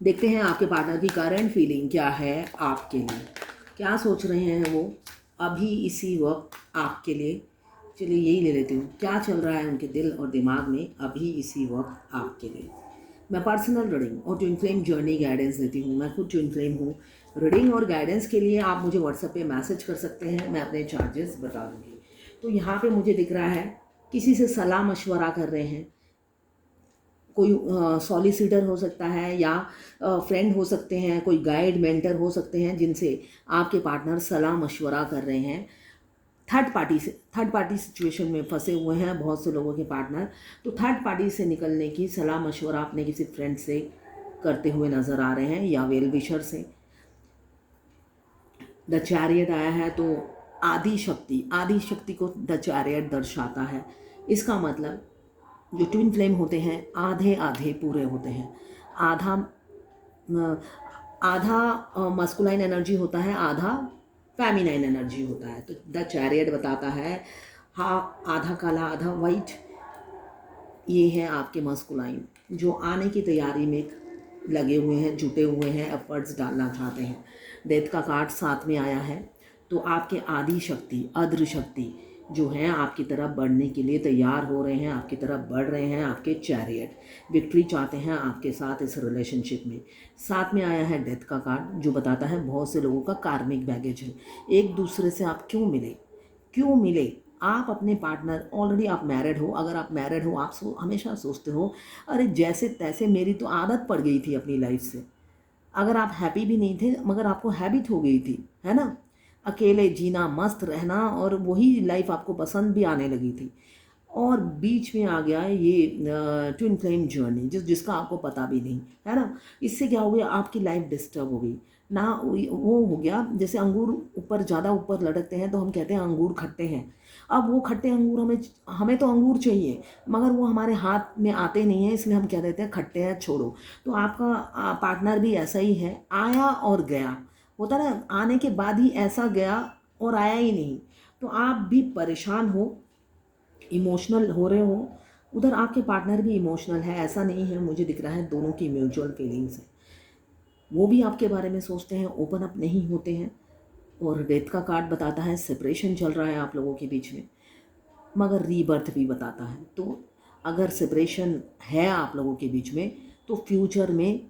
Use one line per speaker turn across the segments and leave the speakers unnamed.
देखते हैं आपके पार्टनर की करंट फीलिंग क्या है आपके लिए, क्या सोच रहे हैं वो अभी इसी वक्त आपके लिए। चलिए यही ले लेती हूँ, क्या चल रहा है उनके दिल और दिमाग में अभी इसी वक्त आपके लिए। मैं पर्सनल रीडिंग और ट्विन फ्लेम जर्नी गाइडेंस देती हूँ। मैं खुद ट्विन फ्लेम हूँ। रीडिंग और गाइडेंस के लिए आप मुझे व्हाट्सएप पे मैसेज कर सकते हैं, मैं अपने चार्जेस बता दूँगी। तो यहाँ पे मुझे दिख रहा है किसी से सलाह मशवरा कर रहे हैं। कोई सॉलिसिटर हो सकता है या फ्रेंड हो सकते हैं, कोई गाइड मेंटर हो सकते हैं जिनसे आपके पार्टनर सलाह मशवरा कर रहे हैं। थर्ड पार्टी सिचुएशन में फंसे हुए हैं बहुत से लोगों के पार्टनर। तो थर्ड पार्टी से निकलने की सलाह मशवरा अपने किसी फ्रेंड से करते हुए नज़र आ रहे हैं या वेल विशर से। द चैरियट आया है तो आदि शक्ति को द चैरियट दर्शाता है। इसका मतलब जो ट्विन फ्लेम होते हैं आधे आधे पूरे होते हैं। आधा आधा मस्कुलाइन एनर्जी होता है, आधा फेमिनाइन एनर्जी होता है। तो द चैरियट बताता है हाँ, आधा काला आधा वाइट, ये है आपके मस्कुलाइन जो आने की तैयारी में लगे हुए हैं, जुटे हुए हैं, एफर्ट्स डालना चाहते हैं। डेथ का कार्ड साथ में आया है तो आपके आदि शक्ति अद्र शक्ति जो है आपकी तरफ बढ़ने के लिए तैयार हो रहे हैं, आपकी तरफ बढ़ रहे हैं। आपके चैरियट विक्ट्री चाहते हैं आपके साथ इस रिलेशनशिप में। साथ में आया है डेथ का कार्ड जो बताता है बहुत से लोगों का कार्मिक बैगेज है। एक दूसरे से आप क्यों मिले आप अपने पार्टनर, ऑलरेडी आप मैरिड हो, अगर आप मैरिड हो आप हमेशा सोचते हो अरे जैसे तैसे मेरी तो आदत पड़ गई थी अपनी लाइफ से। अगर आप हैप्पी भी नहीं थे मगर आपको हैबिट हो गई थी, है ना, अकेले जीना, मस्त रहना, और वही लाइफ आपको पसंद भी आने लगी थी। और बीच में आ गया ये ट्विन फ्लेम जर्नी जिसका आपको पता भी नहीं, है ना। इससे क्या हो गया, आपकी लाइफ डिस्टर्ब हो गई ना। वो हो गया जैसे अंगूर ऊपर ज़्यादा ऊपर लटकते हैं तो हम कहते हैं अंगूर खट्टे हैं। अब वो खट्टे अंगूर हमें तो अंगूर चाहिए मगर वो हमारे हाथ में आते नहीं हैं, इसलिए हम कह देते हैं खट्टे हैं, छोड़ो। तो आपका पार्टनर भी ऐसा ही है, आया और गया होता ना, आने के बाद ही ऐसा गया और आया ही नहीं। तो आप भी परेशान हो, इमोशनल हो रहे हो, उधर आपके पार्टनर भी इमोशनल है। ऐसा नहीं है, मुझे दिख रहा है दोनों की म्यूचुअल फीलिंग्स है। वो भी आपके बारे में सोचते हैं, ओपन अप नहीं होते हैं। और डेथ का कार्ड बताता है सेपरेशन चल रहा है आप लोगों के बीच में, मगर रीबर्थ भी बताता है। तो अगर सेपरेशन है आप लोगों के बीच में तो फ्यूचर में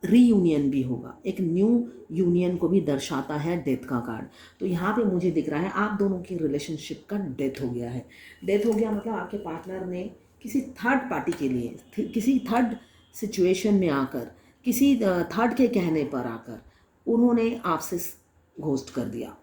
रीयूनियन भी होगा, एक न्यू यूनियन को भी दर्शाता है डेथ का कार्ड। तो यहाँ पे मुझे दिख रहा है आप दोनों की रिलेशनशिप का डेथ हो गया है। डेथ हो गया मतलब आपके पार्टनर ने किसी थर्ड पार्टी के लिए, किसी थर्ड सिचुएशन में आकर, किसी थर्ड के कहने पर आकर उन्होंने आपसे घोस्ट कर दिया,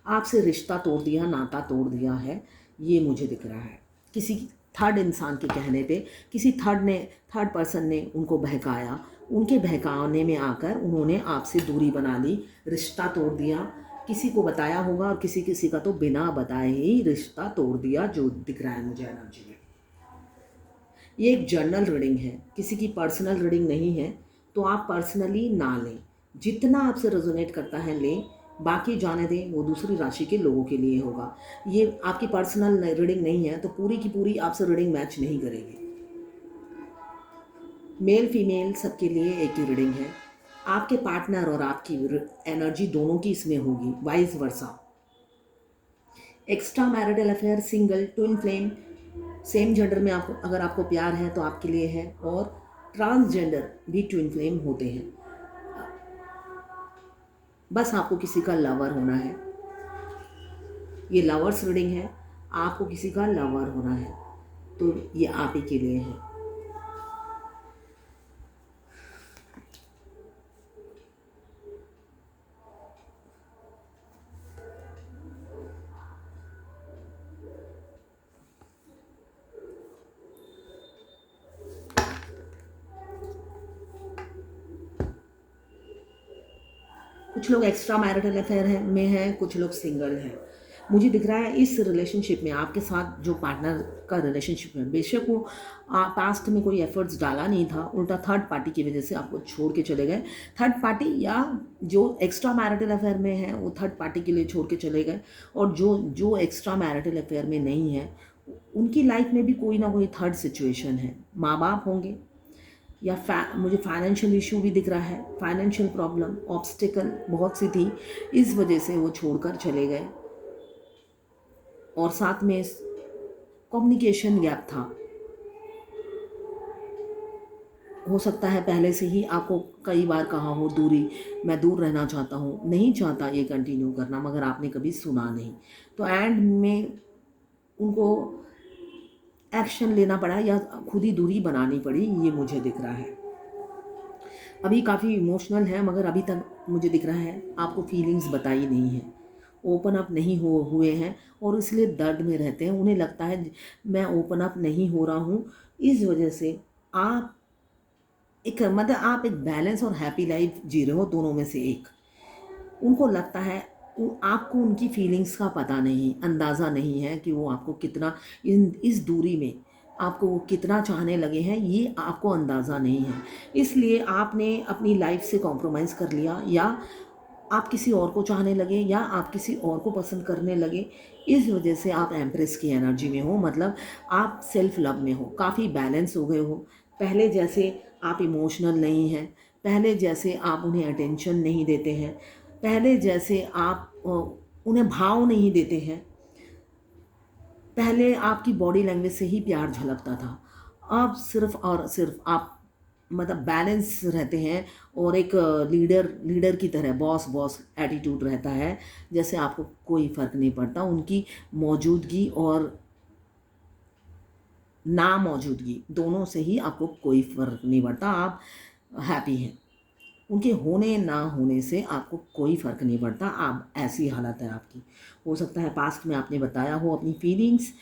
आपसे रिश्ता तोड़ दिया, नाता तोड़ दिया है। ये मुझे दिख रहा है किसी थर्ड इंसान के कहने पे, किसी थर्ड पर्सन ने उनको बहकाया, उनके बहकाने में आकर उन्होंने आपसे दूरी बना ली, रिश्ता तोड़ दिया। किसी को बताया होगा और किसी किसी का तो बिना बताए ही रिश्ता तोड़ दिया, जो दिख रहा है मुझे एनर्जी में। ये एक जर्नल रीडिंग है, किसी की पर्सनल रीडिंग नहीं है। तो आप पर्सनली ना लें, जितना आपसे रेजोनेट करता है लें, बाकी जाने दें, वो दूसरी राशि के लोगों के लिए होगा। ये आपकी पर्सनल रीडिंग नहीं है तो पूरी की पूरी आपसे रीडिंग मैच नहीं करेगी। मेल फीमेल सबके लिए एक ही रीडिंग है। आपके पार्टनर और आपकी एनर्जी दोनों की इसमें होगी, vice versa. Extra marital affair, single, twin flame, same gender में आपको अगर आपको प्यार है तो आपके लिए है, और ट्रांसजेंडर भी ट्विन फ्लेम होते हैं। बस आपको किसी का लवर होना है, ये लवर्स रीडिंग है, आपको किसी का लवर होना है तो ये आप ही के लिए है। कुछ लोग एक्स्ट्रा मैरिटल अफेयर में हैं, कुछ लोग सिंगल हैं। मुझे दिख रहा है इस रिलेशनशिप में आपके साथ जो पार्टनर का रिलेशनशिप है, बेशक वो पास्ट में कोई एफर्ट्स डाला नहीं था, उल्टा थर्ड पार्टी की वजह से आपको छोड़ के चले गए। थर्ड पार्टी या जो एक्स्ट्रा मैरिटल अफेयर में है वो थर्ड पार्टी के लिए छोड़ के चले गए, और जो जो एक्स्ट्रा मैरिटल अफेयर में नहीं है उनकी लाइफ में भी कोई ना कोई थर्ड सिचुएशन है, माँ बाप होंगे या मुझे फाइनेंशियल इशू भी दिख रहा है, फाइनेंशियल प्रॉब्लम, ऑब्स्टिकल बहुत सी थी, इस वजह से वो छोड़कर चले गए। और साथ में कम्युनिकेशन गैप था, हो सकता है पहले से ही आपको कई बार कहा हो दूरी, मैं दूर रहना चाहता हूँ, नहीं चाहता ये कंटिन्यू करना, मगर आपने कभी सुना नहीं, तो एंड में उनको एक्शन लेना पड़ा या खुद ही दूरी बनानी पड़ी, ये मुझे दिख रहा है। अभी काफ़ी इमोशनल है, मगर अभी तक मुझे दिख रहा है आपको फीलिंग्स बताई नहीं है, ओपन अप नहीं हुए हैं और इसलिए दर्द में रहते हैं। उन्हें लगता है मैं ओपन अप नहीं हो रहा हूँ, इस वजह से आप एक मतलब आप एक बैलेंस और हैप्पी लाइफ जी रहे हो, दोनों में से एक। उनको लगता है आपको उनकी फीलिंग्स का पता नहीं, अंदाज़ा नहीं है कि वो आपको कितना इस दूरी में आपको वो कितना चाहने लगे हैं, ये आपको अंदाज़ा नहीं है। इसलिए आपने अपनी लाइफ से कॉम्प्रोमाइज़ कर लिया, या आप किसी और को चाहने लगे, या आप किसी और को पसंद करने लगे। इस वजह से आप एम्प्रेस की एनर्जी में हो, मतलब आप सेल्फ लव में हो, काफ़ी बैलेंस हो गए हो। पहले जैसे आप इमोशनल नहीं हैं, पहले जैसे आप उन्हें अटेंशन नहीं देते हैं, पहले जैसे आप उन्हें भाव नहीं देते हैं, पहले आपकी बॉडी लैंग्वेज से ही प्यार झलकता था। अब सिर्फ और सिर्फ आप मतलब बैलेंस रहते हैं, और एक लीडर की तरह बॉस एटीट्यूड रहता है, जैसे आपको कोई फ़र्क नहीं पड़ता उनकी मौजूदगी और ना मौजूदगी, दोनों से ही आपको कोई फ़र्क नहीं पड़ता, आप हैप्पी हैं। उनके होने ना होने से आपको कोई फ़र्क नहीं पड़ता, आप ऐसी हालत है आपकी। हो सकता है पास्ट में आपने बताया हो अपनी फीलिंग्स,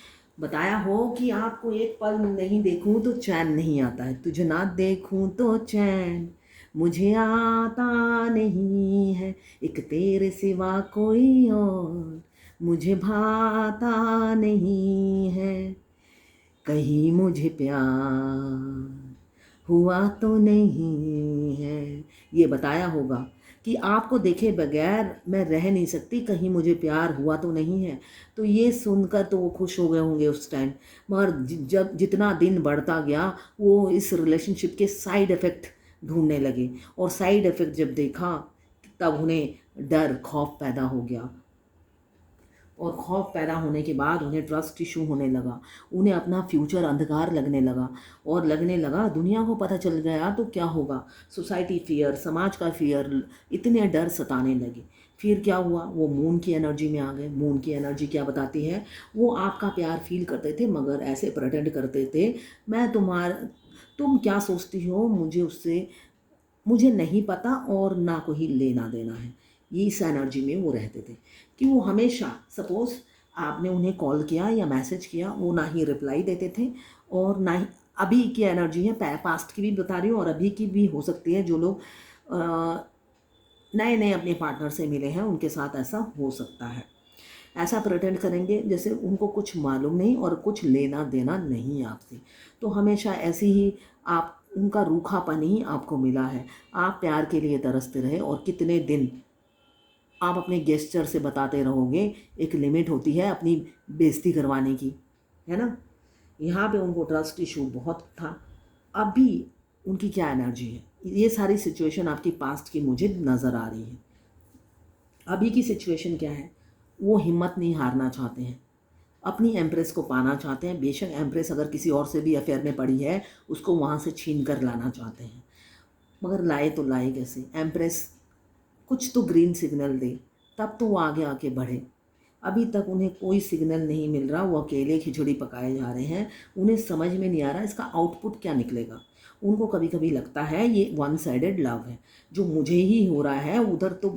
बताया हो कि आपको एक पल नहीं देखूं तो चैन नहीं आता है, तुझे ना देखूं तो चैन मुझे आता नहीं है, एक तेरे सिवा कोई और मुझे भाता नहीं है, कहीं मुझे प्यार हुआ तो नहीं है। ये बताया होगा कि आपको देखे बगैर मैं रह नहीं सकती, कहीं मुझे प्यार हुआ तो नहीं है। तो ये सुनकर तो वो खुश हो गए होंगे उस टाइम, मगर जब जितना दिन बढ़ता गया वो इस रिलेशनशिप के साइड इफ़ेक्ट ढूंढने लगे, और साइड इफ़ेक्ट जब देखा तब उन्हें डर खौफ पैदा हो गया, और खौफ पैदा होने के बाद उन्हें ट्रस्ट इशू होने लगा, उन्हें अपना फ्यूचर अंधकार लगने लगा, और लगने लगा दुनिया को पता चल गया तो क्या होगा, सोसाइटी फियर, समाज का फियर, इतने डर सताने लगे। फिर क्या हुआ, वो मून की एनर्जी में आ गए। मून की एनर्जी क्या बताती है, वो आपका प्यार फील करते थे, मगर ऐसे प्रेटेंड करते थे मैं तुम क्या सोचती हो मुझे नहीं पता, और ना कोई लेना देना है। ये इस एनर्जी में वो रहते थे कि वो हमेशा, सपोज़ आपने उन्हें कॉल किया या मैसेज किया, वो ना ही रिप्लाई देते थे, और ना ही अभी की एनर्जी है, पास्ट की भी बता रही हूँ और अभी की भी हो सकती है, जो लोग नए नए अपने पार्टनर से मिले हैं उनके साथ ऐसा हो सकता है। ऐसा प्रिटेंड करेंगे जैसे उनको कुछ मालूम नहीं और कुछ लेना देना नहीं आपसे, तो हमेशा ऐसे ही आप उनका रूखापन ही आपको मिला है। आप प्यार के लिए तरसते रहे, और कितने दिन आप अपने गेस्चर से बताते रहोगे, एक लिमिट होती है अपनी बेइज्जती करवाने की, है ना। यहाँ पे उनको ट्रस्ट इशू बहुत था। अभी उनकी क्या एनर्जी है, ये सारी सिचुएशन आपकी पास्ट की मुझे नज़र आ रही है। अभी की सिचुएशन क्या है, वो हिम्मत नहीं हारना चाहते हैं, अपनी एम्प्रेस को पाना चाहते हैं। बेशक एम्प्रेस अगर किसी और से भी अफेयर में पड़ी है, उसको वहाँ से छीन कर लाना चाहते हैं, मगर लाए तो लाए कैसे। एम्प्रेस कुछ तो ग्रीन सिग्नल दे, तब तो वो आगे आके बढ़े। अभी तक उन्हें कोई सिग्नल नहीं मिल रहा, वो अकेले खिचड़ी पकाए जा रहे हैं। उन्हें समझ में नहीं आ रहा इसका आउटपुट क्या निकलेगा। उनको कभी कभी लगता है ये वन साइडेड लव है, जो मुझे ही हो रहा है, उधर तो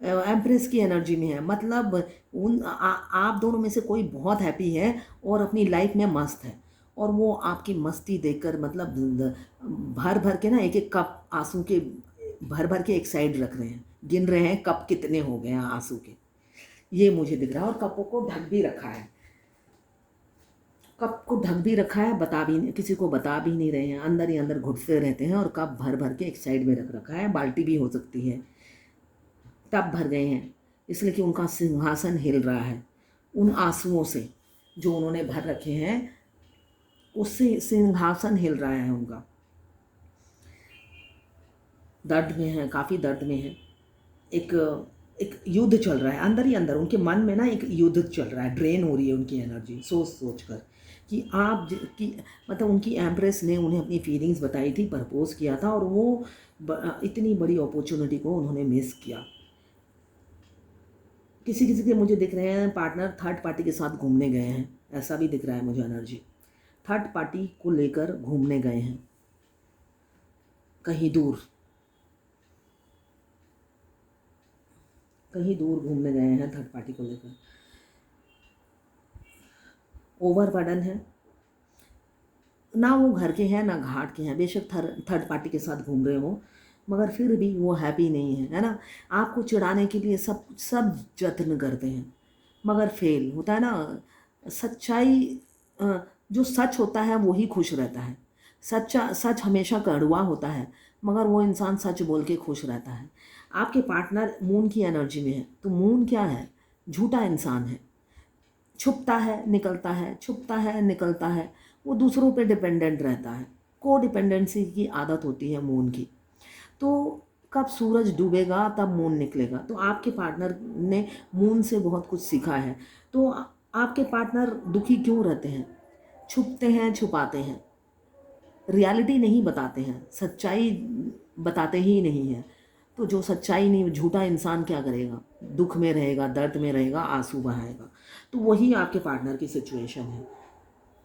एम्प्रेस की एनर्जी में है, मतलब आप दोनों में से कोई बहुत हैप्पी है और अपनी लाइफ में मस्त है, और वो आपकी मस्ती देखकर मतलब भर भर के ना एक एक कप आंसू के भर भर के एक साइड रख रहे हैं, गिन रहे हैं कप कितने हो गए हैं आंसू के। ये मुझे दिख रहा है, और कपों को ढक भी रखा है, कप को ढक भी रखा है, बता भी नहीं, किसी को बता भी नहीं रहे हैं, अंदर ही अंदर घुटते रहते हैं, और कप भर भर के एक साइड में रख रखा है। बाल्टी भी हो सकती है, टब भर गए हैं, इसलिए कि उनका सिंहासन हिल रहा है उन आंसुओं से, जो उन्होंने भर रखे हैं, उससे सिंहासन हिल रहा है उनका। दर्द में है, काफ़ी दर्द में है। एक एक युद्ध चल रहा है अंदर ही अंदर, उनके मन में ना एक युद्ध चल रहा है, ड्रेन हो रही है उनकी एनर्जी सोच सोच कर कि कि मतलब उनकी एम्प्रेस ने उन्हें अपनी फीलिंग्स बताई थी, प्रपोज किया था, और वो इतनी बड़ी अपॉर्चुनिटी को उन्होंने मिस किया। किसी किसी के मुझे दिख रहे हैं पार्टनर थर्ड पार्टी के साथ घूमने गए हैं, ऐसा भी दिख रहा है मुझे एनर्जी। थर्ड पार्टी को लेकर घूमने गए हैं कहीं दूर, कहीं दूर घूमने गए हैं थर्ड पार्टी को लेकर। ओवरबर्डन है ना, वो घर के हैं ना घाट के हैं, बेशक थर्ड पार्टी के साथ घूम रहे हो, मगर फिर भी वो हैप्पी नहीं है ना। आपको चिढ़ाने के लिए सब सब जत्न करते हैं, मगर फेल होता है ना। सच्चाई जो सच होता है वही खुश रहता है। सच हमेशा कड़वा होता है, मगर वो इंसान सच बोल के खुश रहता है। आपके पार्टनर मून की एनर्जी में है, तो मून क्या है? झूठा इंसान है, छुपता है निकलता है, छुपता है निकलता है, वो दूसरों पे डिपेंडेंट रहता है। को डिपेंडेंसी की आदत होती है मून की। तो कब सूरज डूबेगा तब मून निकलेगा। तो आपके पार्टनर ने मून से बहुत कुछ सीखा है। तो आपके पार्टनर दुखी क्यों रहते हैं? छुपते हैं, छुपाते हैं, रियलिटी नहीं बताते हैं, सच्चाई बताते ही नहीं हैं। तो जो सच्चाई नहीं, झूठा इंसान क्या करेगा? दुख में रहेगा, दर्द में रहेगा, आंसू बहाएगा। तो वही आपके पार्टनर की सिचुएशन है।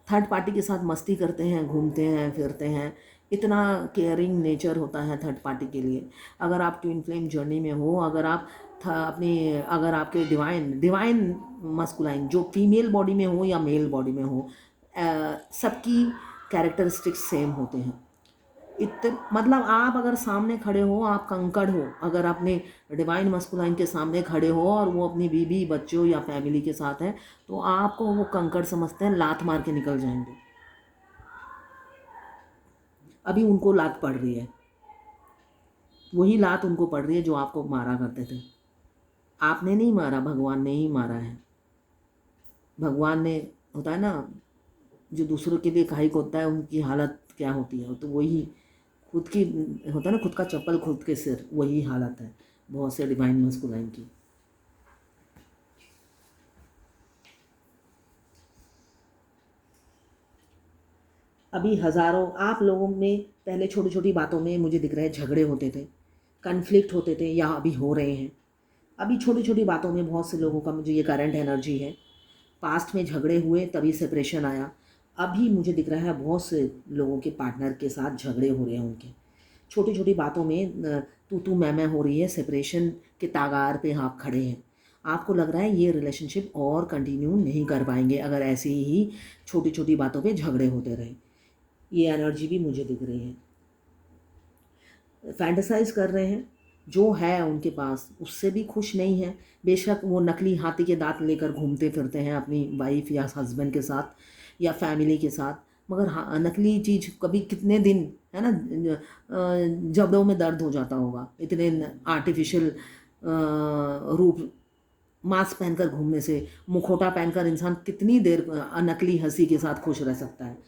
थर्ड पार्टी के साथ मस्ती करते हैं, घूमते हैं, फिरते हैं, इतना केयरिंग नेचर होता है थर्ड पार्टी के लिए। अगर आप ट्विन फ्लेम जर्नी में हो, अगर आपके डिवाइन मस्कुलाइन जो फीमेल बॉडी में हो या मेल बॉडी में हो, सबकी कैरेक्टरिस्टिक्स सेम होते हैं। मतलब आप अगर सामने खड़े हो, आप कंकड़ हो, अगर अपने डिवाइन मस्कुलाइन के सामने खड़े हो और वो अपनी बीवी बच्चों या फैमिली के साथ है, तो आपको वो कंकड़ समझते हैं, लात मार के निकल जाएंगे। अभी उनको लात पड़ रही है, वही लात उनको पड़ रही है जो आपको मारा करते थे। आपने नहीं मारा, भगवान ने ही मारा है। भगवान ने, होता है ना, जो दूसरों के लिए काहिक होता है उनकी हालत क्या होती है, तो वही खुद की होता है ना, खुद का चप्पल खुद के सिर, वही हालत है बहुत से डिवाइन मस्कुलाइन की। अभी हज़ारों आप लोगों में पहले छोटी छोटी बातों में मुझे दिख रहा है झगड़े होते थे, कन्फ्लिक्ट होते थे, या अभी हो रहे हैं। अभी छोटी छोटी बातों में बहुत से लोगों का, मुझे ये करंट एनर्जी है। पास्ट में झगड़े हुए तभी सेपरेशन आया। अभी मुझे दिख रहा है बहुत से लोगों के पार्टनर के साथ झगड़े हो रहे हैं उनके, छोटी छोटी बातों में तू मैं हो रही है, सेपरेशन के तागार पे आप खड़े हैं। आपको लग रहा है ये रिलेशनशिप और कंटिन्यू नहीं कर पाएंगे अगर ऐसे ही छोटी छोटी बातों पे झगड़े होते रहे। ये एनर्जी भी मुझे दिख रही है। फैंटेसाइज कर रहे हैं, जो है उनके पास उससे भी खुश नहीं है। बेशक वो नकली हाथी के दांत लेकर घूमते फिरते हैं अपनी वाइफ या हस्बैंड के साथ या फैमिली के साथ, मगर हाँ, नकली चीज़ कभी कितने दिन, है ना, जबड़ों में दर्द हो जाता होगा इतने आर्टिफिशियल रूप। मास्क पहनकर घूमने से, मुखौटा पहनकर इंसान कितनी देर नकली हंसी के साथ खुश रह सकता है।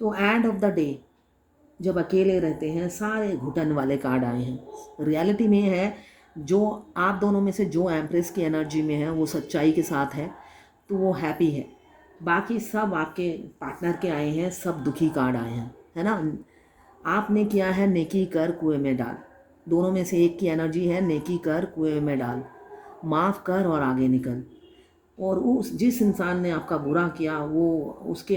तो एंड ऑफ द डे जब अकेले रहते हैं, सारे घुटन वाले कार्ड आए हैं। रियलिटी में है, जो आप दोनों में से जो एम्प्रेस की एनर्जी में है वो सच्चाई के साथ है, तो वो हैप्पी है। बाकी सब आपके पार्टनर के आए हैं, सब दुखी कार्ड आए हैं, है ना। आपने किया है नेकी कर कुएं में डाल, दोनों में से एक की एनर्जी है नेकी कर कुएं में डाल, माफ़ कर और आगे निकल। और उस जिस इंसान ने आपका बुरा किया, वो उसके,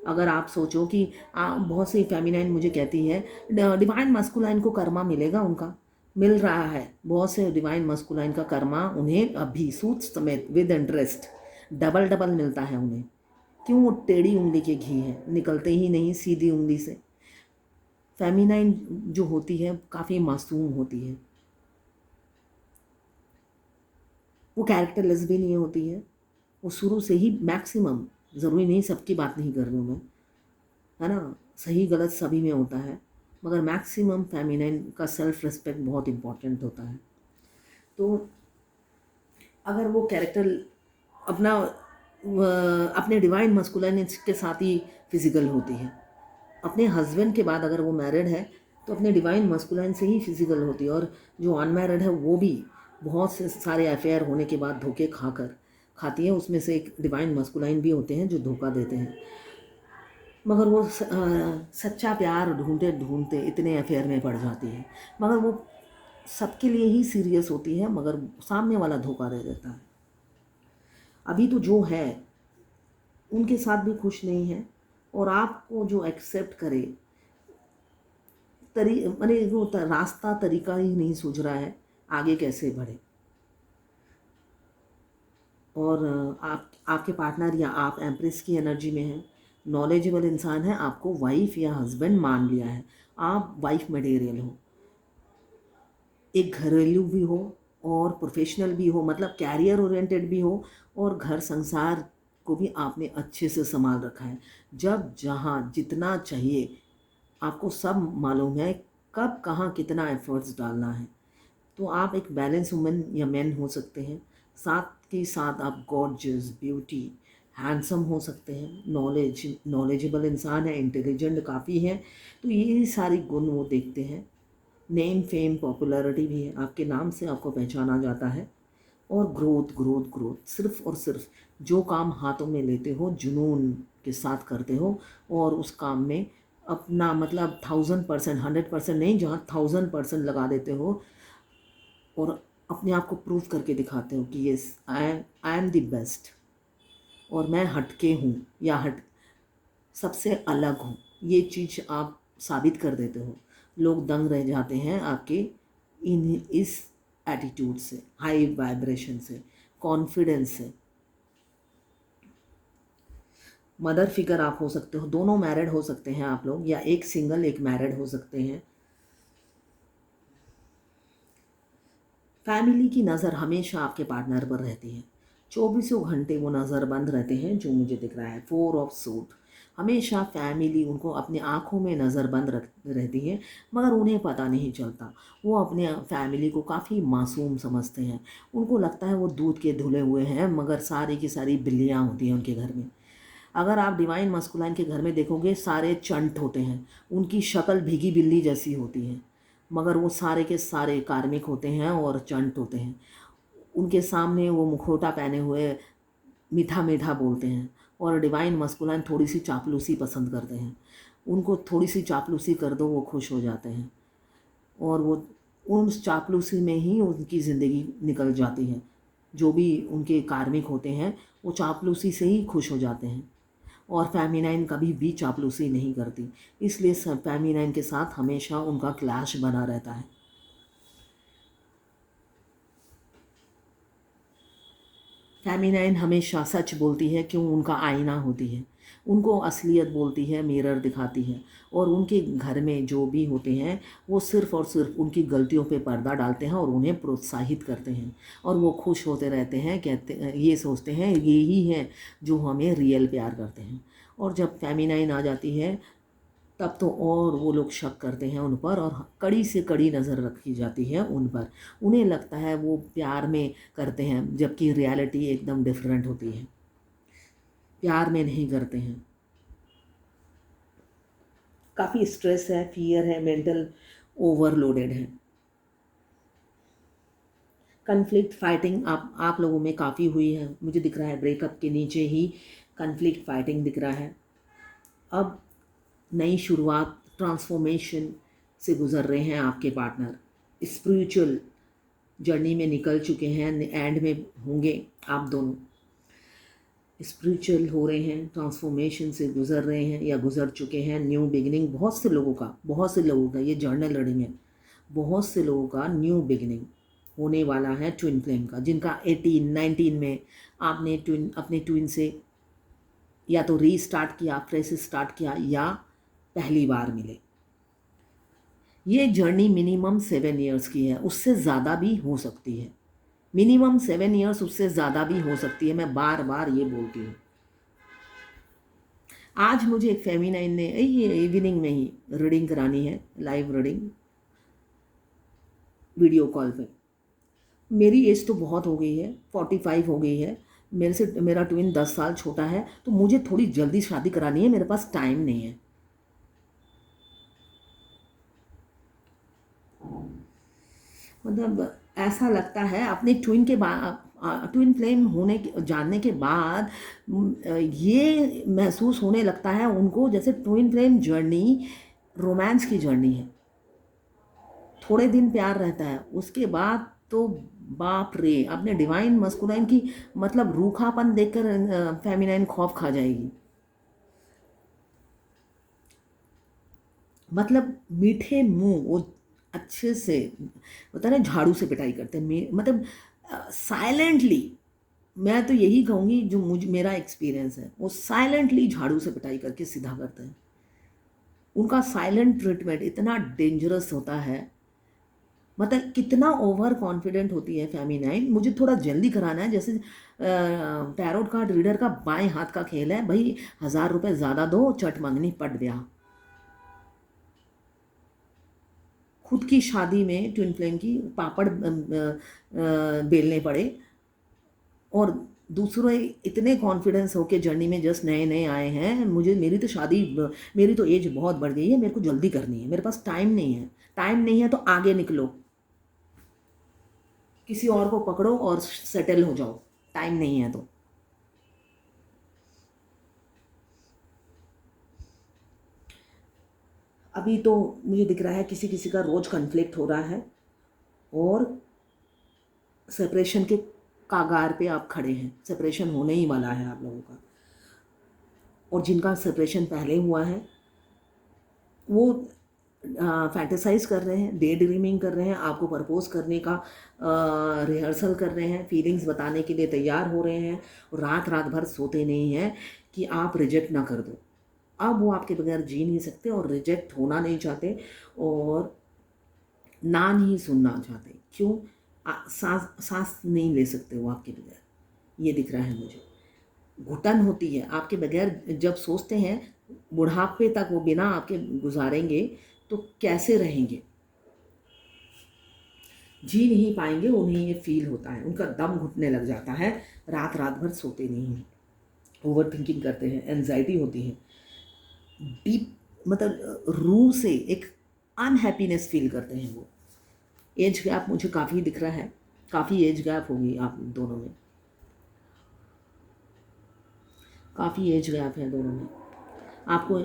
अगर आप सोचो कि बहुत सी फेमिनाइन मुझे कहती है डिवाइन मस्कुलाइन को कर्मा मिलेगा, उनका मिल रहा है। बहुत से डिवाइन मस्कुलाइन का कर्मा उन्हें अभी सूद समेत विद इंटरेस्ट डबल डबल मिलता है उन्हें। क्यों? वो टेढ़ी उंगली के घी है, निकलते ही नहीं सीधी उंगली से। फेमिनाइन जो होती है काफ़ी मासूम होती है, वो कैरेक्टरलेस भी नहीं होती है। वो शुरू से ही मैक्सिमम, ज़रूरी नहीं, सबकी बात नहीं कर रही हूँ मैं, है ना, सही गलत सभी में होता है, मगर मैक्सिमम फेमिनाइन का सेल्फ रिस्पेक्ट बहुत इम्पॉर्टेंट होता है। तो अगर वो कैरेक्टर अपना अपने डिवाइन मस्कुलाइन के साथ ही फिजिकल होती है। अपने हस्बैंड के बाद अगर वो मैरिड है तो अपने डिवाइन मस्कुलाइन से ही फिजिकल होती है। और जो अनमैरिड है वो भी बहुत से सारे अफेयर होने के बाद धोखे खाती है। उसमें से एक डिवाइन मस्कुलाइन भी होते हैं जो धोखा देते हैं, मगर वो सच्चा प्यार ढूंढते ढूंढते इतने अफेयर में पड़ जाती है। मगर वो सबके लिए ही सीरियस होती है, मगर सामने वाला धोखा दे देता है। अभी तो जो है उनके साथ भी खुश नहीं है, और आपको जो एक्सेप्ट करे मैंने वो रास्ता तरीका ही नहीं सूझ रहा है आगे कैसे बढ़े। और आपके पार्टनर या आप एम्प्रेस की एनर्जी में हैं, नॉलेजेबल इंसान है, आपको वाइफ या हस्बैंड मान लिया है, आप वाइफ मटेरियल हो, एक घरेलू भी हो और प्रोफेशनल भी हो, मतलब कैरियर ओरिएंटेड भी हो, और घर संसार को भी आपने अच्छे से संभाल रखा है। जब जहाँ जितना चाहिए आपको सब मालूम है, कब कहाँ कितना एफर्ट्स डालना है। तो आप एक बैलेंस वुमेन या मैन हो सकते हैं, साथ के साथ आप गॉर्जियस, ब्यूटी, हैंडसम हो सकते हैं, नॉलेजेबल इंसान है, इंटेलिजेंट काफ़ी है। तो ये सारी गुण वो देखते हैं। नेम, फेम, पॉपुलैरिटी भी है, आपके नाम से आपको पहचाना जाता है। और ग्रोथ ग्रोथ ग्रोथ, सिर्फ और सिर्फ जो काम हाथों में लेते हो जुनून के साथ करते हो, और उस काम में अपना मतलब 1000%, 100% नहीं, जहाँ 1000% लगा देते हो, और अपने आप को प्रूव करके दिखाते हो कि yes I am the best, और मैं हटके हूँ या सबसे अलग हूँ। ये चीज़ आप साबित कर देते हो। लोग दंग रह जाते हैं आपके इस एटीट्यूड से, हाई वाइब्रेशन से, कॉन्फिडेंस से। मदर फिगर आप हो सकते हो, दोनों मैरिड हो सकते हैं आप लोग, या एक सिंगल एक मैरिड हो सकते हैं। फैमिली की नज़र हमेशा आपके पार्टनर पर रहती है, 24 घंटे वो नज़र बंद रहते हैं, जो मुझे दिख रहा है 4 ऑफ सूट। हमेशा फैमिली उनको अपने आँखों में नज़र बंद रहती है, मगर उन्हें पता नहीं चलता। वो अपने फैमिली को काफ़ी मासूम समझते हैं। उनको लगता है वो दूध के धुले हुए हैं, मगर सारी की सारी बिल्लियाँ होती हैं उनके घर में। अगर आप डिवाइन मस्कुलाइन के घर में देखोगे, सारे चंट होते हैं, उनकी शक्ल भीगी बिल्ली जैसी होती है, मगर वो सारे के सारे कार्मिक होते हैं और चंट होते हैं। उनके सामने वो मुखौटा पहने हुए मीठा मीठा बोलते हैं, और डिवाइन मस्कुलाइन थोड़ी सी चापलूसी पसंद करते हैं। उनको थोड़ी सी चापलूसी कर दो वो खुश हो जाते हैं, और वो उस चापलूसी में ही उनकी ज़िंदगी निकल जाती है। जो भी उनके कार्मिक होते हैं वो चापलूसी से ही खुश हो जाते हैं, और फेमिनाइन कभी भी चापलूसी नहीं करती, इसलिए फेमिनाइन के साथ हमेशा उनका क्लैश बना रहता है। फेमिनाइन हमेशा सच बोलती है, क्यों? उनका आईना होती है, उनको असलियत बोलती है, मिरर दिखाती है। और उनके घर में जो भी होते हैं वो सिर्फ़ और सिर्फ उनकी गलतियों पे पर्दा डालते हैं और उन्हें प्रोत्साहित करते हैं, और वो खुश होते रहते हैं, कहते ये सोचते हैं ये ही है जो हमें रियल प्यार करते हैं। और जब फेमिनाइन आ जाती है तब तो और वो लोग शक करते हैं उन पर, और कड़ी से कड़ी नज़र रखी जाती है उन पर। उन्हें लगता है वो प्यार में करते हैं, जबकि रियलिटी एकदम डिफरेंट होती है। प्यार में नहीं करते हैं। काफ़ी स्ट्रेस है, फियर है, मेंटल ओवरलोडेड है। कन्फ्लिक्ट फाइटिंग आप लोगों में काफ़ी हुई है, मुझे दिख रहा है ब्रेकअप के नीचे ही कन्फ्लिक्ट फाइटिंग दिख रहा है। अब नई शुरुआत, ट्रांसफॉर्मेशन से गुज़र रहे हैं आपके पार्टनर, स्पिरिचुअल जर्नी में निकल चुके हैं, एंड में होंगे आप दोनों। स्पिरिचुअल हो रहे हैं, ट्रांसफॉर्मेशन से गुज़र रहे हैं या गुज़र चुके हैं। न्यू बिगिनिंग बहुत से लोगों का ये जर्नल रीडिंग है, बहुत से लोगों का न्यू बिगिनिंग होने वाला है ट्विन फ्लेम का, जिनका 18-19 में आपने अपने ट्विन से या तो रीस्टार्ट किया, फ्रेश स्टार्ट किया, या पहली बार मिले। ये जर्नी मिनिमम 7 ईयर्स की है, उससे ज़्यादा भी हो सकती है। मिनिमम 7 ईयर्स, उससे ज़्यादा भी हो सकती है, मैं बार बार ये बोलती हूँ। आज मुझे एक फेमिनाइन ने ये इवनिंग में ही रीडिंग करानी है, लाइव रीडिंग वीडियो कॉल पे। मेरी एज तो बहुत हो गई है, 45 हो गई है, मेरे से मेरा ट्विन 10 साल छोटा है, तो मुझे थोड़ी जल्दी शादी करानी है, मेरे पास टाइम नहीं है। मतलब ऐसा लगता है अपने ट्विन के बाद, ट्विन फ्लेम होने के जानने के बाद ये महसूस होने लगता है उनको जैसे ट्विन फ्लेम जर्नी रोमांस की जर्नी है। थोड़े दिन प्यार रहता है, उसके बाद तो बाप रे, अपने डिवाइन मस्कुलाइन की मतलब रूखापन देखकर फेमिनाइन खौफ खा जाएगी। मतलब मीठे मुंह वो अच्छे से होता है ना, झाड़ू से पिटाई करते हैं, मतलब साइलेंटली। मैं तो यही कहूँगी, जो मेरा एक्सपीरियंस है, वो साइलेंटली झाड़ू से पिटाई करके सीधा करते हैं। उनका साइलेंट ट्रीटमेंट इतना डेंजरस होता है, मतलब कितना ओवर कॉन्फिडेंट होती है फेमिनाइन। मुझे थोड़ा जल्दी कराना है, जैसे टैरोट कार्ड रीडर का बाएं हाथ का खेल है भाई, 1000 रुपये ज़्यादा दो, चट मंगनी पट ब्याह। खुद की शादी में ट्विन फ्लेम की पापड़ बेलने पड़े, और दूसरे इतने कॉन्फिडेंस होके जर्नी में जस्ट नए नए आए हैं, मुझे मेरी तो शादी, मेरी तो एज बहुत बढ़ गई है, मेरे को जल्दी करनी है, मेरे पास टाइम नहीं है। टाइम नहीं है तो आगे निकलो, किसी और को पकड़ो और सेटल हो जाओ, टाइम नहीं है तो। अभी तो मुझे दिख रहा है किसी किसी का रोज कन्फ्लिक्ट हो रहा है, और सेपरेशन के कागार पे आप खड़े हैं, सेपरेशन होने ही वाला है आप लोगों का। और जिनका सेपरेशन पहले हुआ है वो फैंटेसाइज कर रहे हैं, डे ड्रीमिंग कर रहे हैं, आपको प्रपोज करने का रिहर्सल कर रहे हैं, फीलिंग्स बताने के लिए तैयार हो रहे हैं, और रात रात भर सोते नहीं हैं कि आप रिजेक्ट ना कर दो। अब वो आपके बगैर जी नहीं सकते, और रिजेक्ट होना नहीं चाहते, और ना नहीं सुनना चाहते। क्यों? सांस सांस नहीं ले सकते वो आपके बगैर, ये दिख रहा है मुझे। घुटन होती है आपके बगैर, जब सोचते हैं बुढ़ापे तक वो बिना आपके गुजारेंगे तो कैसे रहेंगे, जी नहीं पाएंगे, उन्हें ये फील होता है, उनका दम घुटने लग जाता है, रात रात भर सोते नहीं हैं, ओवर थिंकिंग करते हैं, एनजाइटी होती है, डीप मतलब रूह से एक अनहैप्पीनेस फील करते हैं वो। एज गैप मुझे काफ़ी दिख रहा है, काफ़ी एज गैप होगी आप दोनों में, काफ़ी एज गैप है दोनों में। आपको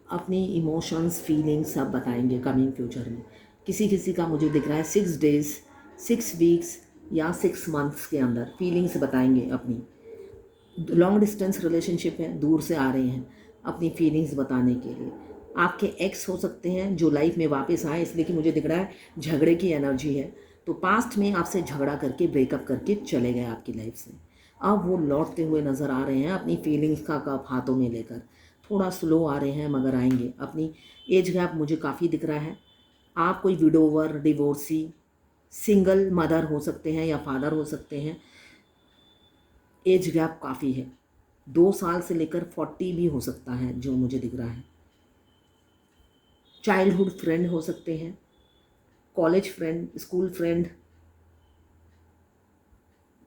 अपनी इमोशंस फीलिंग्स सब बताएंगे कमिंग फ्यूचर में। किसी किसी का मुझे दिख रहा है 6 डेज़, 6 वीक्स या 6 मंथ्स के अंदर फीलिंग्स बताएंगे अपनी। लॉन्ग डिस्टेंस रिलेशनशिप है, दूर से आ रहे हैं अपनी फीलिंग्स बताने के लिए। आपके एक्स हो सकते हैं जो लाइफ में वापस आए, इसलिए कि मुझे दिख रहा है झगड़े की एनर्जी है, तो पास्ट में आपसे झगड़ा करके ब्रेकअप करके चले गए आपकी लाइफ से। अब वो लौटते हुए नज़र आ रहे हैं अपनी फीलिंग्स का कप हाथों में लेकर। थोड़ा स्लो आ रहे हैं मगर आएंगे। अपनी एज गैप मुझे काफ़ी दिख रहा है। आप कोई विडोवर, डिवोर्सी, सिंगल मदर हो सकते हैं या फादर हो सकते हैं। एज गैप काफ़ी है, 2 साल से लेकर 40 भी हो सकता है जो मुझे दिख रहा है। चाइल्डहुड फ्रेंड हो सकते हैं, कॉलेज फ्रेंड, स्कूल फ्रेंड,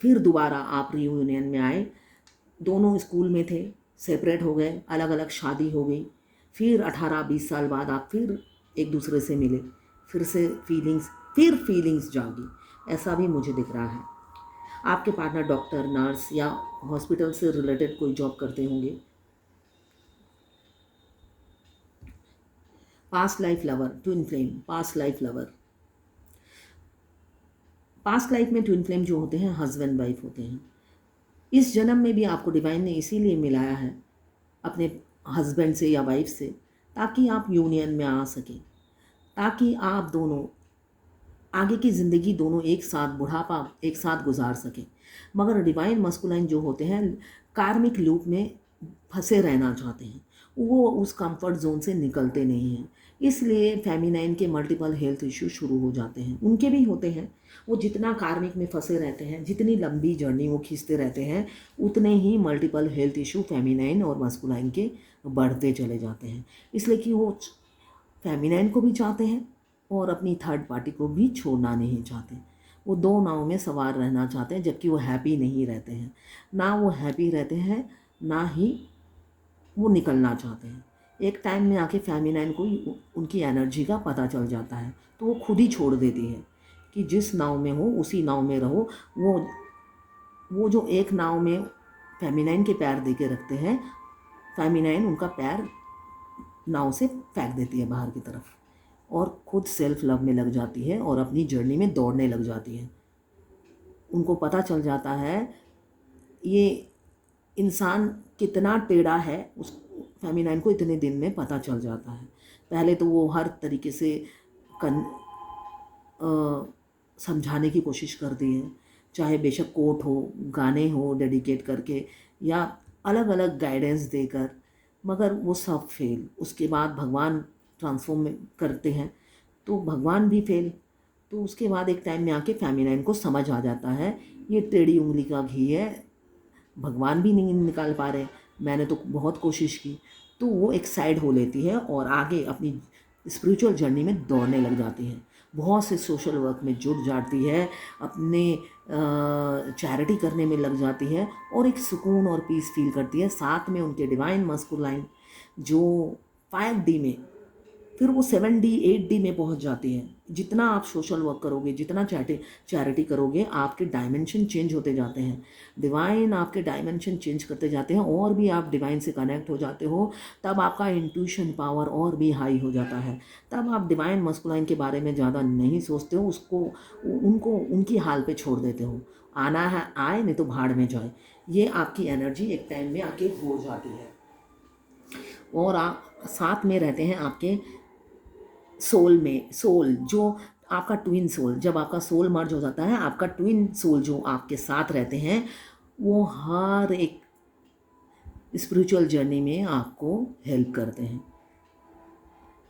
फिर दोबारा आप रियूनियन में आए, दोनों स्कूल में थे, सेपरेट हो गए, अलग अलग शादी हो गई, फिर 18-20 साल बाद आप फिर एक दूसरे से मिले, फिर से फीलिंग्स जागी, ऐसा भी मुझे दिख रहा है। आपके पार्टनर डॉक्टर, नर्स या हॉस्पिटल से रिलेटेड कोई जॉब करते होंगे। Past life lover, twin flame, past life lover. Past life में ट्विन फ्लेम जो होते हैं हस्बैंड वाइफ होते हैं। इस जन्म में भी आपको डिवाइन ने इसीलिए मिलाया है अपने हस्बैंड से या वाइफ से, ताकि आप यूनियन में आ सकें, ताकि आप दोनों आगे की ज़िंदगी दोनों एक साथ, बुढ़ापा एक साथ गुजार सकें। मगर डिवाइन मस्कुलाइन जो होते हैं कार्मिक लूप में फंसे रहना चाहते हैं, वो उस कंफर्ट जोन से निकलते नहीं हैं। इसलिए फेमिनाइन के मल्टीपल हेल्थ इश्यू शुरू हो जाते हैं, उनके भी होते हैं। वो जितना कार्मिक में फंसे रहते हैं, जितनी लंबी जर्नी वो खींचते रहते हैं, उतने ही मल्टीपल हेल्थ इश्यू फेमिनाइन और मस्कुलाइन के बढ़ते चले जाते हैं। इसलिए कि वो फेमिनाइन को भी चाहते हैं और अपनी थर्ड पार्टी को भी छोड़ना नहीं चाहते। वो दो नाव में सवार रहना चाहते हैं, जबकि वो हैप्पी नहीं रहते हैं। ना वो हैप्पी रहते हैं, ना ही वो निकलना चाहते हैं। एक टाइम में आके फेमिनाइन को उनकी एनर्जी का पता चल जाता है, तो वो खुद ही छोड़ देती है कि जिस नाव में हो उसी नाव में रहो। वो जो एक नाव में फेमिनाइन के पैर दे के रखते हैं, फेमिनाइन उनका पैर नाव से फेंक देती है बाहर की तरफ और खुद सेल्फ लव में लग जाती है और अपनी जर्नी में दौड़ने लग जाती है। उनको पता चल जाता है ये इंसान कितना टेढ़ा है, उस फेमिनाइन को इतने दिन में पता चल जाता है। पहले तो वो हर तरीके से समझाने की कोशिश करती है, चाहे बेशक कोट हो, गाने हो डेडिकेट करके या अलग अलग गाइडेंस देकर, मगर वो सब फेल। उसके बाद भगवान ट्रांसफॉर्म करते हैं तो भगवान भी फेल। तो उसके बाद एक टाइम में आके फेमिनाइन को समझ आ जाता है ये टेढ़ी उंगली का घी है, भगवान भी नहीं निकाल पा रहे, मैंने तो बहुत कोशिश की। तो वो एक साइड हो लेती है और आगे अपनी स्पिरिचुअल जर्नी में दौड़ने लग जाती है। बहुत से सोशल वर्क में जुट जाती है, अपने चैरिटी करने में लग जाती है और एक सुकून और पीस फील करती है। साथ में उनके डिवाइन मस्कुलाइन जो 5D में, फिर वो 7D 8D में पहुंच जाती है। जितना आप सोशल वर्क करोगे, जितना चैरिटी करोगे, आपके डायमेंशन चेंज होते जाते हैं। डिवाइन आपके डायमेंशन चेंज करते जाते हैं और भी आप डिवाइन से कनेक्ट हो जाते हो। तब आपका इंट्यूशन पावर और भी हाई हो जाता है। तब आप डिवाइन मस्कुलाइन के बारे में ज़्यादा नहीं सोचते हो, उनको उनकी हाल पे छोड़ देते हो। आना है आए, नहीं तो भाड़ में जाए। ये आपकी एनर्जी एक टाइम में आके हो जाती है और आप साथ में रहते हैं आपके सोल जो आपका ट्विन सोल। जब आपका सोल मर्ज हो जाता है, आपका ट्विन सोल जो आपके साथ रहते हैं, वो हर एक स्पिरिचुअल जर्नी में आपको हेल्प करते हैं।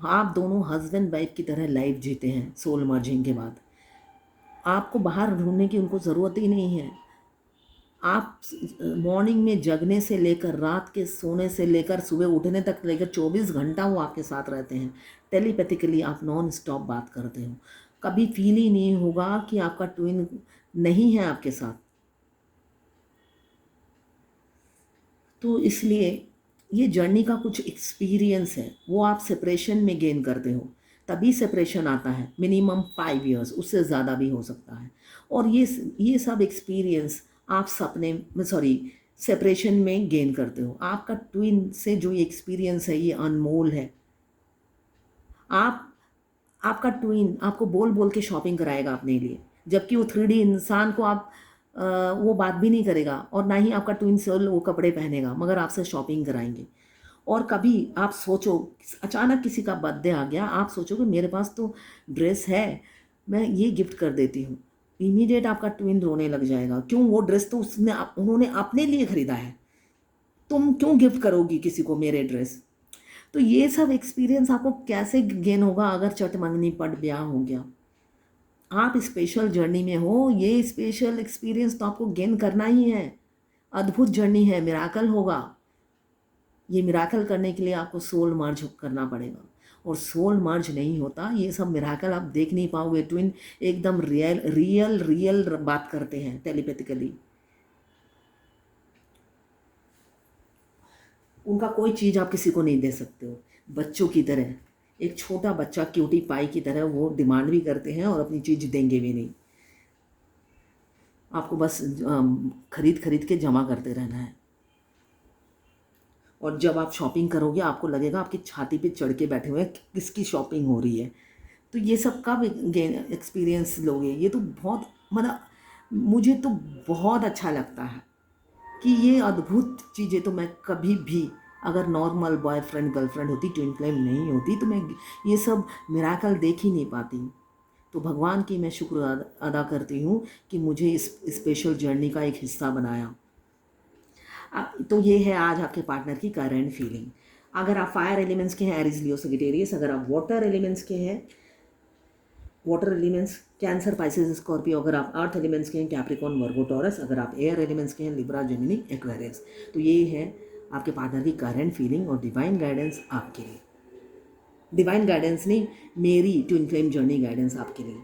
आप दोनों हस्बैंड वाइफ की तरह लाइफ जीते हैं सोल मर्जिंग के बाद। आपको बाहर ढूंढने की उनको ज़रूरत ही नहीं है। आप मॉर्निंग में जगने से लेकर रात के सोने से लेकर सुबह उठने तक लेकर 24 घंटा वो आपके साथ रहते हैं। टेलीपैथिकली आप नॉन स्टॉप बात करते हो। कभी फील ही नहीं होगा कि आपका ट्विन नहीं है आपके साथ। तो इसलिए ये जर्नी का कुछ एक्सपीरियंस है, वो आप सेपरेशन में गेन करते हो। तभी सेपरेशन आता है, मिनिमम 5 इयर्स, उससे ज़्यादा भी हो सकता है। और ये सब एक्सपीरियंस आप सपने में सेपरेशन में गेन करते हो। आपका ट्विन से जो ये एक्सपीरियंस है, ये अनमोल है। आपका ट्विन आपको बोल बोल के शॉपिंग कराएगा अपने लिए, जबकि वो 3D इंसान को आप वो बात भी नहीं करेगा और ना ही आपका ट्विन सोल वो कपड़े पहनेगा, मगर आपसे शॉपिंग कराएंगे। और कभी आप सोचो, अचानक किसी का बर्थडे आ गया, आप सोचोगे मेरे पास तो ड्रेस है, मैं ये गिफ्ट कर देती हूँ। इमीडिएट आपका ट्विन रोने लग जाएगा। क्यों? वो ड्रेस तो उन्होंने अपने लिए खरीदा है, तुम क्यों गिफ्ट करोगी किसी को मेरे ड्रेस? तो ये सब एक्सपीरियंस आपको कैसे गेन होगा अगर चट मंगनी पट ब्याह हो गया? आप स्पेशल जर्नी में हो, ये स्पेशल एक्सपीरियंस तो आपको गेन करना ही है। अद्भुत जर्नी है, मिराकल होगा। ये मिराकल करने के लिए आपको सोल मर्ज करना पड़ेगा, और सोल मर्ज नहीं होता ये सब मिराकल आप देख नहीं पाओगे। ट्विन एकदम रियल रियल रियल बात करते हैं टेलीपैथिकली। उनका कोई चीज़ आप किसी को नहीं दे सकते हो। बच्चों की तरह, एक छोटा बच्चा क्यूटी पाई की तरह वो डिमांड भी करते हैं और अपनी चीज़ देंगे भी नहीं। आपको बस खरीद खरीद के जमा करते रहना है। और जब आप शॉपिंग करोगे आपको लगेगा आपकी छाती पे चढ़ के बैठे हुए हैं, किसकी शॉपिंग हो रही है। तो ये सब कब एक्सपीरियंस लोगे? ये तो बहुत, मतलब मुझे तो बहुत अच्छा लगता है कि ये अद्भुत चीज़ें तो मैं कभी भी, अगर नॉर्मल बॉयफ्रेंड गर्लफ्रेंड होती, ट्विन फ्लेम नहीं होती, तो मैं ये सब मिराकल देख ही नहीं पाती। तो भगवान की मैं शुक्र अदा करती हूँ कि मुझे इस स्पेशल जर्नी का एक हिस्सा बनाया। तो ये है आज आपके पार्टनर की करंट फीलिंग। अगर आप फायर एलिमेंट्स के हैं, एरीज लियो सजिटेरियस। अगर आप वाटर एलिमेंट्स के हैं, water elements cancer Pisces Scorpio. अगर आप अर्थ एलिमेंट्स के हैं, कैप्रिकॉर्न वर्गो टॉरस। अगर आप एयर एलिमेंट्स के हैं, लिब्रा जेमिनी एक्वेरियस। तो ये है आपके पार्टनर की करंट फीलिंग और डिवाइन गाइडेंस आपके लिए। डिवाइन गाइडेंस नहीं, मेरी ट्विन फ्लेम जर्नी गाइडेंस आपके लिए।